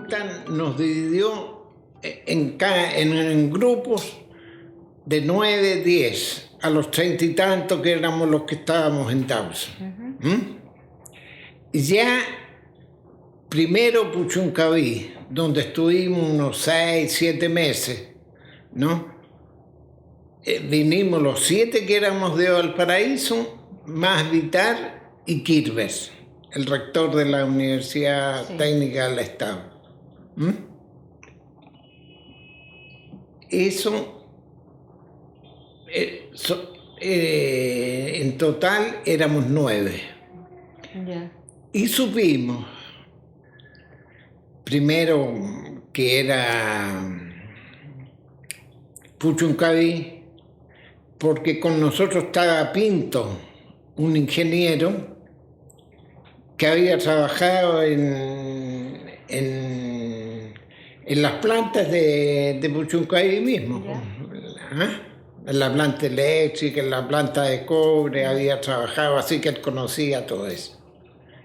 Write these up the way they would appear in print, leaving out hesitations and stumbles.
Junta nos dividió en grupos de 9, 10, a los 30 y tantos que éramos los que estábamos en Dawson. Y ya primero Puchuncaví, donde estuvimos unos 6, 7 meses, ¿no? Vinimos los 7 que éramos de Valparaíso, más Vitar y Quirves, el rector de la Universidad Técnica del Estado. Eso, en total éramos 9. Y supimos, primero que era Puchuncaví, porque con nosotros estaba Pinto, un ingeniero que había trabajado en las plantas de Puchuncaví mismo. En la planta eléctrica, en la planta de cobre, había trabajado, así que él conocía todo eso.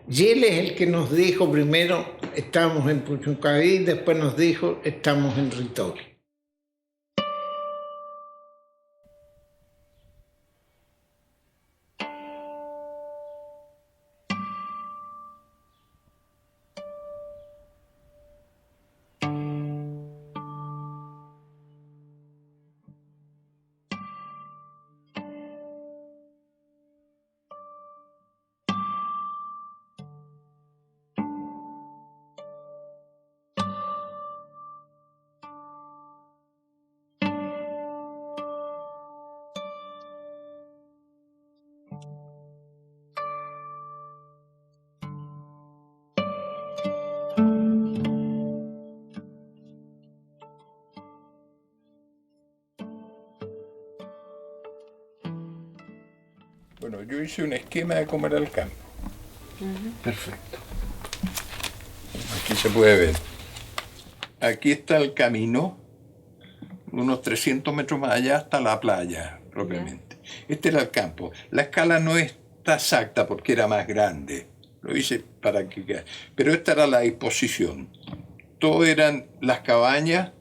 Y él es el que nos dijo primero, estamos en Puchuncaví, después nos dijo, estamos en Ritoque. Bueno, yo hice un esquema de cómo era el campo. Perfecto. Aquí se puede ver. Aquí está el camino, unos 300 metros más allá hasta la playa, propiamente. Este era el campo. La escala no está exacta porque era más grande. Lo hice para que... Pero esta era la disposición. Todo eran las cabañas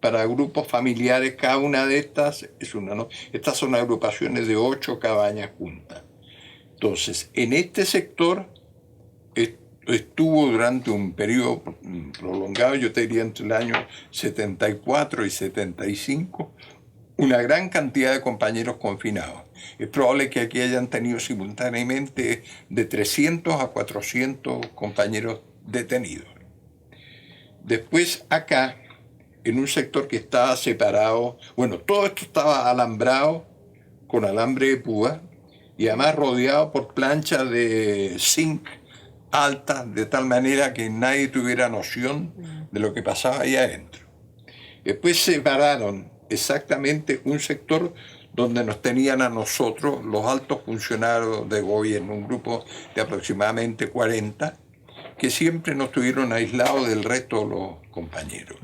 para grupos familiares. Cada una de estas es una, ¿no? Estas son agrupaciones de 8 cabañas juntas. Entonces, en este sector estuvo durante un periodo prolongado, yo te diría entre el año 74 y 75, una gran cantidad de compañeros confinados. Es probable que aquí hayan tenido simultáneamente de 300 a 400 compañeros detenidos. Después acá, en un sector que estaba separado, bueno, todo esto estaba alambrado con alambre de púa y además rodeado por planchas de zinc altas, de tal manera que nadie tuviera noción de lo que pasaba ahí adentro. Después separaron exactamente un sector donde nos tenían a nosotros, los altos funcionarios de gobierno, un grupo de aproximadamente 40, que siempre nos tuvieron aislados del resto de los compañeros.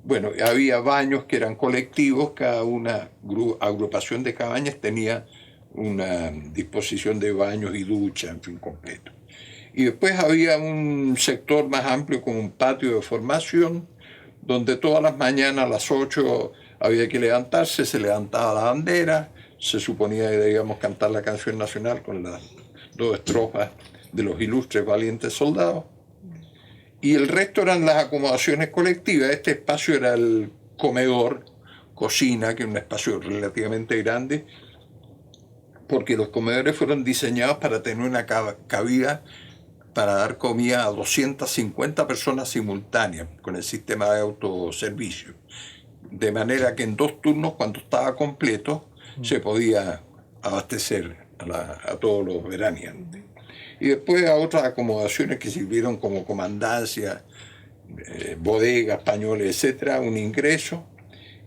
Bueno, había baños que eran colectivos, cada una agrupación de cabañas tenía una disposición de baños y ducha, en fin, completo. Y después había un sector más amplio con un patio de formación, donde todas las mañanas a las 8 había que levantarse, se levantaba la bandera, se suponía que debíamos cantar la canción nacional con las 2 estrofas de los ilustres valientes soldados, y el resto eran las acomodaciones colectivas. Este espacio era el comedor, cocina, que es un espacio relativamente grande, porque los comedores fueron diseñados para tener una cabida para dar comida a 250 personas simultáneas con el sistema de autoservicio. De manera que en 2 turnos, cuando estaba completo, se podía abastecer a todos los veraneantes. Y después a otras acomodaciones que sirvieron como comandancia, bodegas, pañoles, etc., un ingreso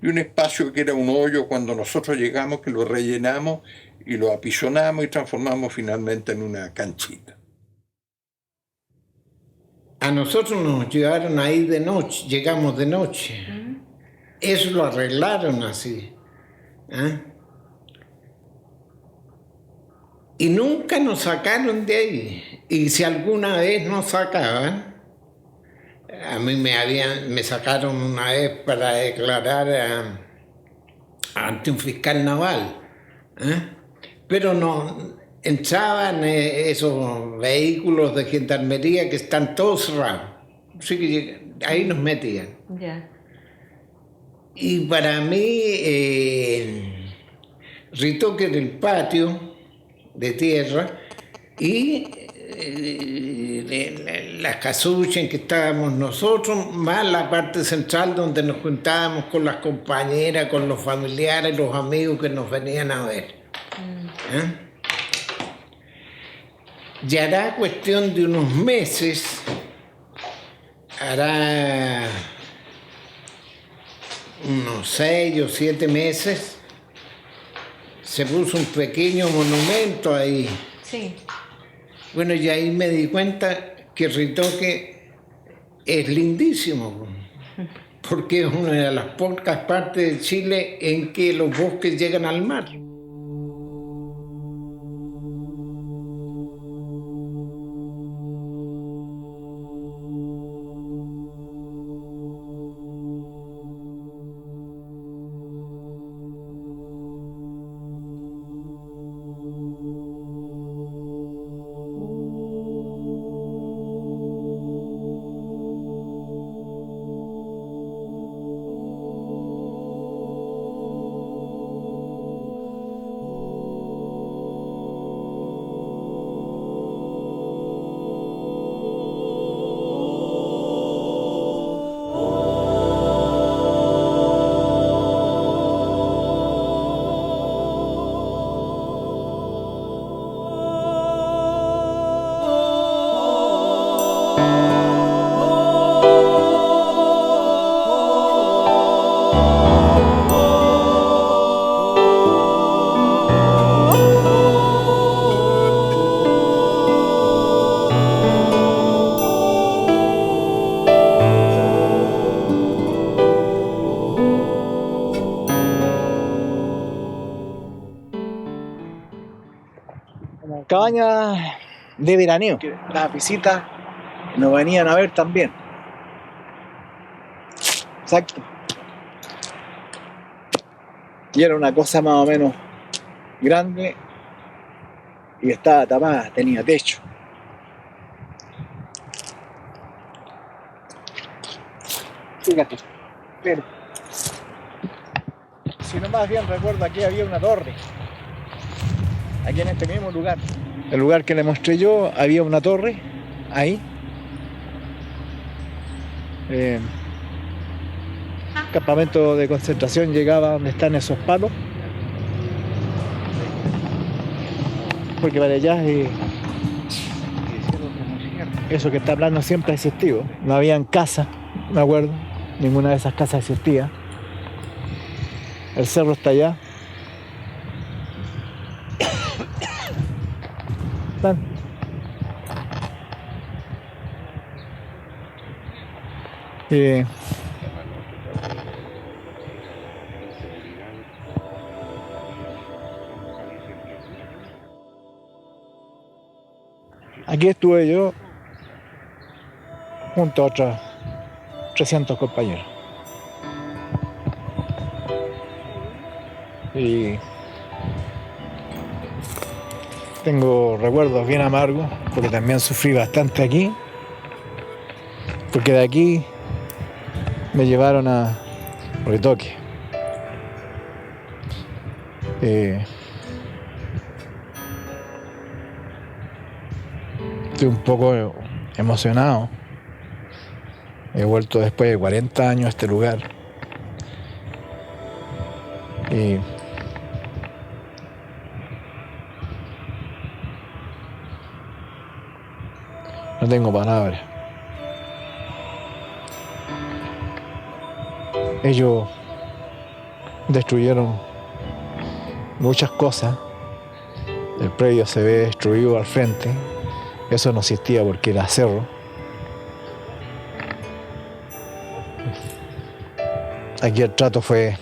y un espacio que era un hoyo cuando nosotros llegamos, que lo rellenamos y lo apisonamos y transformamos finalmente en una canchita. A nosotros nos llevaron ahí de noche, llegamos de noche. Eso lo arreglaron así. Y nunca nos sacaron de ahí. Y si alguna vez nos sacaban, a mí me sacaron una vez para declarar ante un fiscal naval, ¿eh? Pero no entraban esos vehículos de gendarmería que están todos cerrados. Así que ahí nos metían. Ya. Y para mí, Ritoque era el patio de tierra y las casuchas en que estábamos nosotros, más la parte central donde nos juntábamos con las compañeras, con los familiares, los amigos que nos venían a ver. ¿Eh? Ya hará cuestión de unos meses, hará unos 6 o 7 meses, se puso un pequeño monumento ahí. Sí. Bueno, y ahí me di cuenta que Ritoque es lindísimo, porque es una de las pocas partes de Chile en que los bosques llegan al mar. Cabañas de veraneo, que las visitas nos venían a ver también. Exacto. Y era una cosa más o menos grande y estaba tapada, tenía techo. Fíjate, pero si no más bien recuerdo, aquí había una torre. Aquí en este mismo lugar, el lugar que le mostré yo, había una torre ahí. Campamento de concentración llegaba donde están esos palos, porque para allá eso que está plano siempre ha existido. No habían casas, me acuerdo, ninguna de esas casas existía. El cerro está allá. Aquí estuve yo junto a otros 300 compañeros. Y tengo recuerdos bien amargos, porque también sufrí bastante aquí, porque de aquí me llevaron a Ritoque. Estoy un poco emocionado. He vuelto después de 40 años a este lugar. Y no tengo palabras. Ellos destruyeron muchas cosas. El predio se ve destruido al frente. Eso no existía porque era cerro. Aquí el trato fue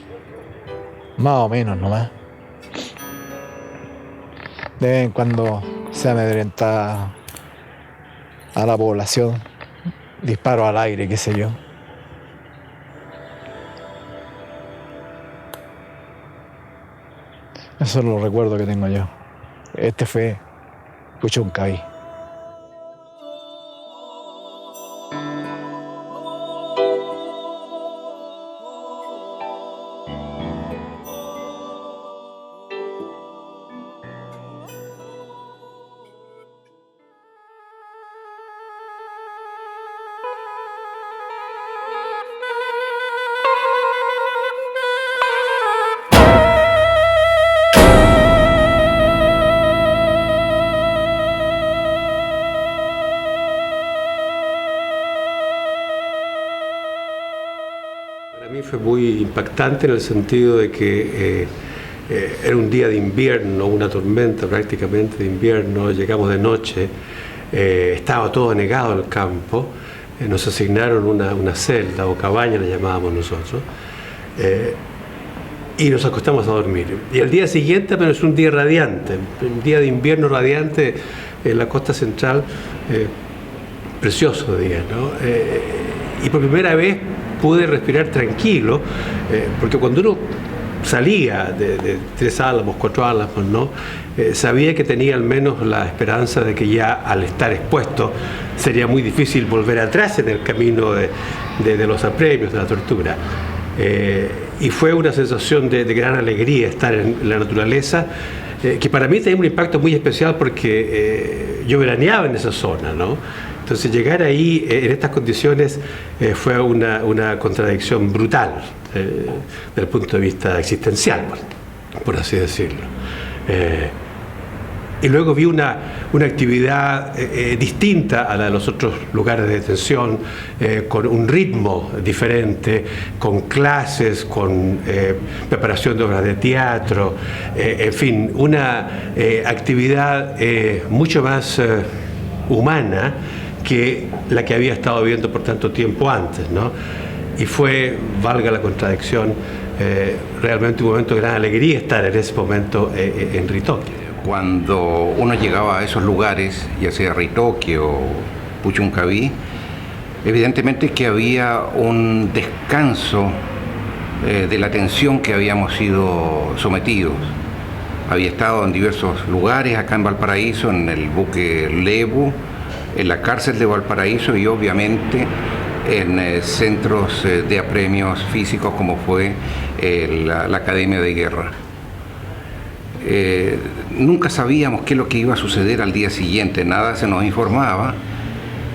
más o menos nomás. De vez en cuando se amedrentaba a la población, disparos al aire, qué sé yo. Esos son los recuerdos que tengo yo. Este fue Puchuncaví. Para mí fue muy impactante en el sentido de que era un día de invierno, una tormenta prácticamente de invierno, llegamos de noche, estaba todo anegado el campo, nos asignaron una celda o cabaña, la llamábamos nosotros, y nos acostamos a dormir. Y el día siguiente apenas un día radiante, un día de invierno radiante en la costa central, precioso día, ¿no? Y por primera vez pude respirar tranquilo, porque cuando uno salía de 3 álamos, 4 álamos, ¿no? Sabía que tenía al menos la esperanza de que ya al estar expuesto sería muy difícil volver atrás en el camino de los apremios, de la tortura. Y fue una sensación de gran alegría estar en la naturaleza, que para mí tenía un impacto muy especial porque yo veraneaba en esa zona, ¿no? Entonces llegar ahí en estas condiciones fue una contradicción brutal desde el punto de vista existencial, por así decirlo. Y luego vi una actividad distinta a la de los otros lugares de detención, con un ritmo diferente, con clases, con preparación de obras de teatro, en fin, una actividad mucho más humana que la que había estado viviendo por tanto tiempo antes, ¿no? Y fue, valga la contradicción, realmente un momento de gran alegría estar en ese momento en Ritoque. Cuando uno llegaba a esos lugares, ya sea Ritoque o Puchuncaví, evidentemente que había un descanso de la tensión que habíamos sido sometidos. Había estado en diversos lugares, acá en Valparaíso, en el buque Lebu, en la cárcel de Valparaíso y obviamente en centros de apremios físicos como fue la Academia de Guerra. Nunca sabíamos qué es lo que iba a suceder al día siguiente, nada se nos informaba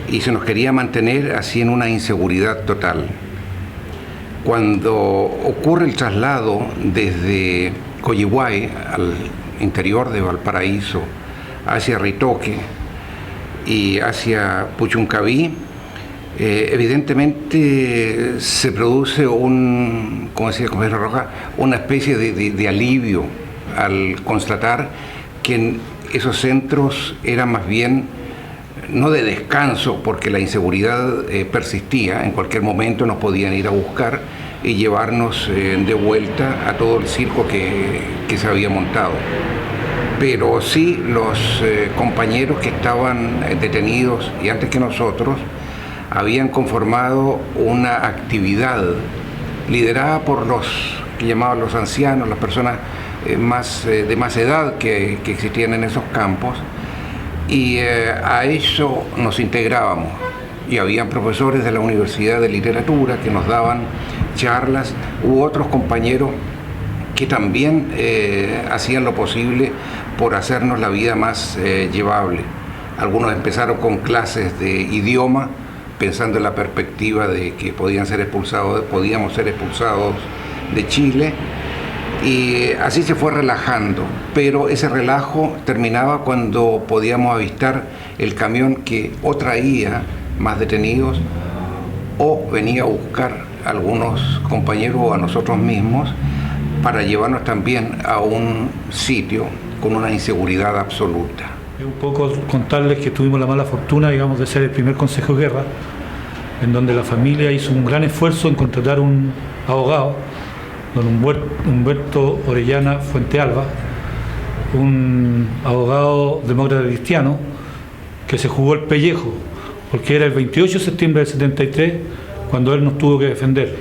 y se nos quería mantener así en una inseguridad total. Cuando ocurre el traslado desde Coyihuay al interior de Valparaíso hacia Ritoque y hacia Puchuncaví, evidentemente se produce como decía el compañero Rojas, una especie de alivio al constatar que en esos centros eran más bien no de descanso, porque la inseguridad persistía, en cualquier momento nos podían ir a buscar y llevarnos de vuelta a todo el circo que se había montado. Pero sí los compañeros que estaban detenidos y antes que nosotros habían conformado una actividad liderada por los que llamaban los ancianos, las personas de más edad que existían en esos campos, y a eso nos integrábamos. Y habían profesores de la Universidad de Literatura que nos daban charlas, u otros compañeros que también hacían lo posible por hacernos la vida más llevable. Algunos empezaron con clases de idioma, pensando en la perspectiva de que podíamos ser expulsados de Chile, y así se fue relajando, pero ese relajo terminaba cuando podíamos avistar el camión que o traía más detenidos o venía a buscar a algunos compañeros o a nosotros mismos para llevarnos también a un sitio con una inseguridad absoluta. Un poco contarles que tuvimos la mala fortuna, digamos, de ser el primer Consejo de Guerra, en donde la familia hizo un gran esfuerzo en contratar un abogado, don Humberto Orellana Fuentealba, un abogado demócrata cristiano que se jugó el pellejo porque era el 28 de septiembre del 73 cuando él nos tuvo que defender.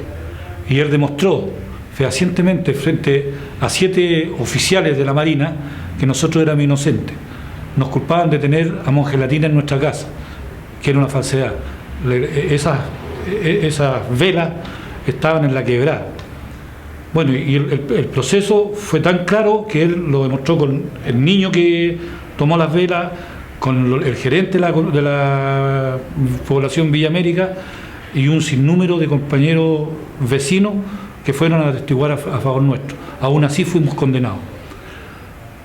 Y él demostró fehacientemente frente a 7 oficiales de la Marina que nosotros éramos inocentes. Nos culpaban de tener amongelatina en nuestra casa, que era una falsedad. Esas velas estaban en la quebrada. Bueno, y el proceso fue tan claro que él lo demostró con el niño que tomó las velas, con el gerente de la población Villa América y un sinnúmero de compañeros vecinos que fueron a atestiguar a favor nuestro. Aún así fuimos condenados.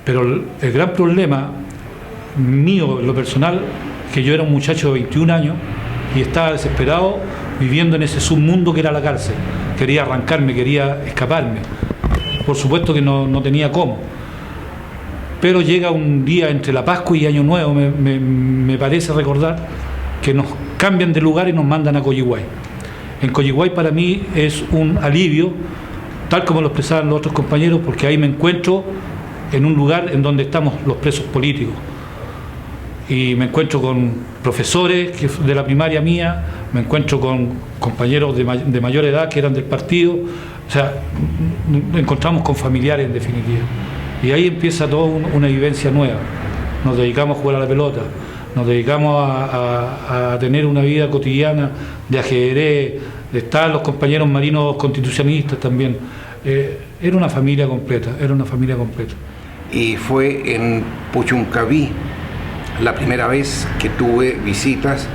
Pero el gran problema mío, en lo personal, que yo era un muchacho de 21 años y estaba desesperado viviendo en ese submundo que era la cárcel. Quería arrancarme, quería escaparme. Por supuesto que no tenía cómo. Pero llega un día entre la Pascua y Año Nuevo, me parece recordar, que nos cambian de lugar y nos mandan a Coyihuay. En Coyihuay para mí es un alivio, tal como lo expresaban los otros compañeros, porque ahí me encuentro en un lugar en donde estamos los presos políticos. Y me encuentro con profesores de la primaria mía, me encuentro con compañeros de mayor edad que eran del partido, o sea, nos encontramos con familiares en definitiva. Y ahí empieza toda una vivencia nueva. Nos dedicamos a jugar a la pelota, nos dedicamos a tener una vida cotidiana de ajedrez, de estar los compañeros marinos constitucionalistas también. Era una familia completa, Y fue en Puchuncaví la primera vez que tuve visitas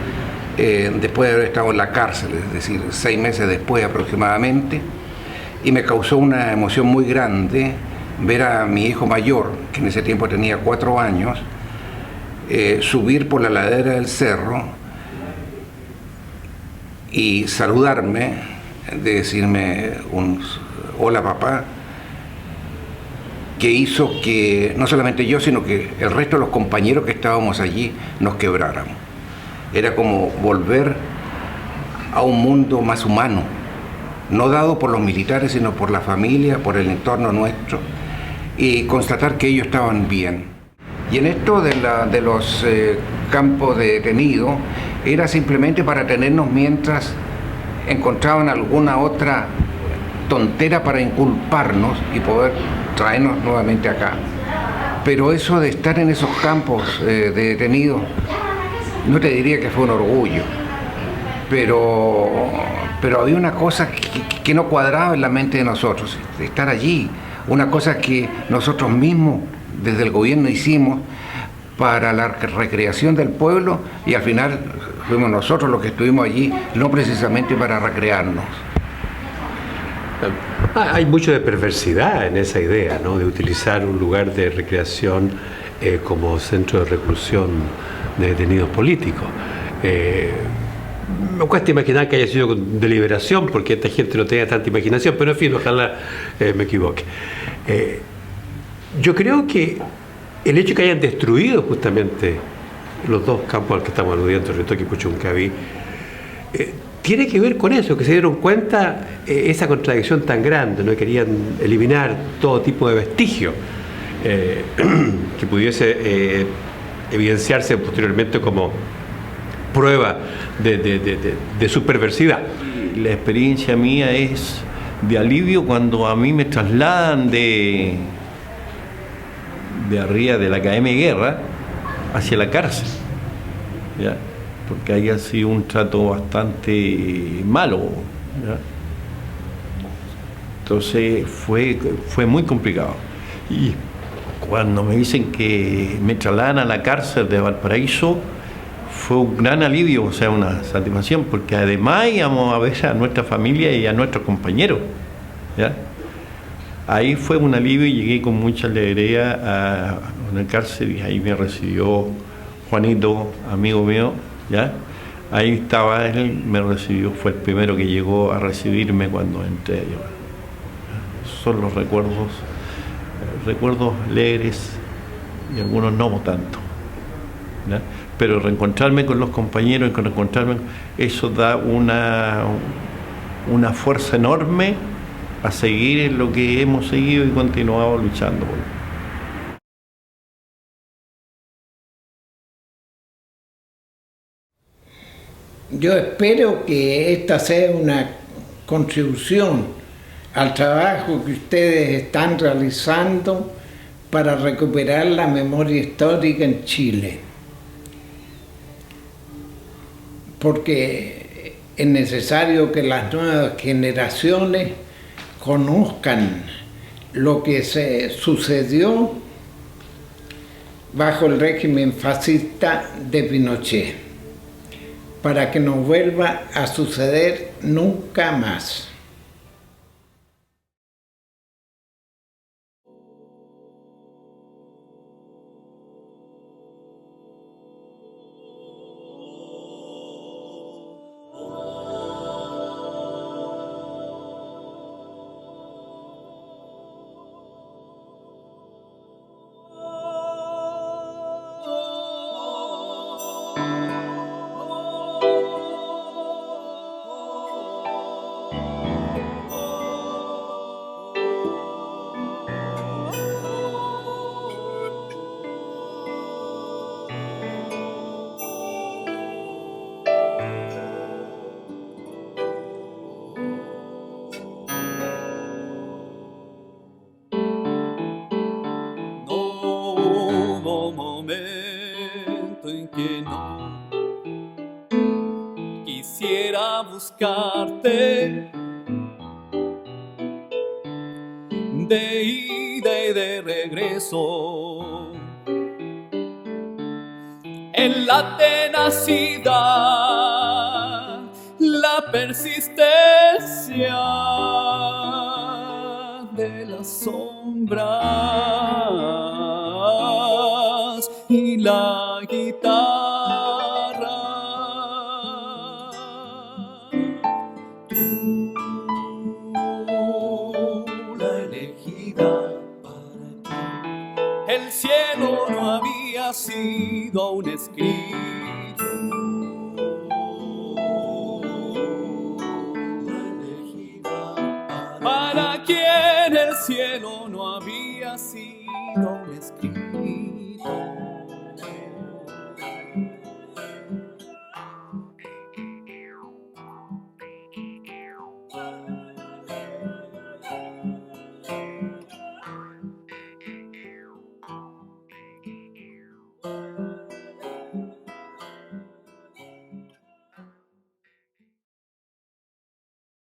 después de haber estado en la cárcel, es decir, 6 meses después aproximadamente, y me causó una emoción muy grande ver a mi hijo mayor, que en ese tiempo tenía 4 años, subir por la ladera del cerro y saludarme, de decirme un hola papá, que hizo que no solamente yo, sino que el resto de los compañeros que estábamos allí nos quebráramos. Era como volver a un mundo más humano, no dado por los militares, sino por la familia, por el entorno nuestro, y constatar que ellos estaban bien. Y en esto de los campos de detenidos, era simplemente para tenernos mientras encontraban alguna otra tontera para inculparnos y poder traernos nuevamente acá. Pero eso de estar en esos campos de detenidos, no te diría que fue un orgullo, pero había una cosa que no cuadraba en la mente de nosotros, de estar allí, una cosa que nosotros mismos desde el gobierno hicimos para la recreación del pueblo, y al final fuimos nosotros los que estuvimos allí, no precisamente para recrearnos. Hay mucho de perversidad en esa idea, ¿no?, de utilizar un lugar de recreación como centro de reclusión de detenidos políticos. Me cuesta imaginar que haya sido con deliberación, porque esta gente no tenía tanta imaginación, pero en fin, ojalá me equivoque. Yo creo que el hecho de que hayan destruido justamente los 2 campos al que estamos aludiendo, Ritoque y Puchuncaví, tiene que ver con eso, que se dieron cuenta esa contradicción tan grande, ¿no? Querían eliminar todo tipo de vestigio que pudiese evidenciarse posteriormente como prueba de su perversidad. La experiencia mía es de alivio cuando a mí me trasladan de arriba de la Academia de Guerra hacia la cárcel, ¿ya? Porque ahí ha sido un trato bastante malo, ¿ya? Entonces fue muy complicado. Y cuando me dicen que me trasladan a la cárcel de Valparaíso, fue un gran alivio, o sea, una satisfacción, porque además íbamos a ver a nuestra familia y a nuestros compañeros, ¿ya? Ahí fue un alivio y llegué con mucha alegría a una cárcel, y ahí me recibió Juanito, amigo mío, ¿ya? Ahí estaba él, me recibió, fue el primero que llegó a recibirme cuando entré yo. Son los recuerdos alegres y algunos no tanto, ¿ya? Pero reencontrarme con los compañeros, eso da una fuerza enorme a seguir en lo que hemos seguido y continuado luchando. Yo espero que esta sea una contribución al trabajo que ustedes están realizando para recuperar la memoria histórica en Chile. Porque es necesario que las nuevas generaciones conozcan lo que se sucedió bajo el régimen fascista de Pinochet, para que no vuelva a suceder nunca más. Quisiera buscarte de ida y de regreso en la tenacidad, la persistencia de las sombras y la guitarra. El cielo no había sido aún escrito. Para quien el cielo no había sido aún escrito.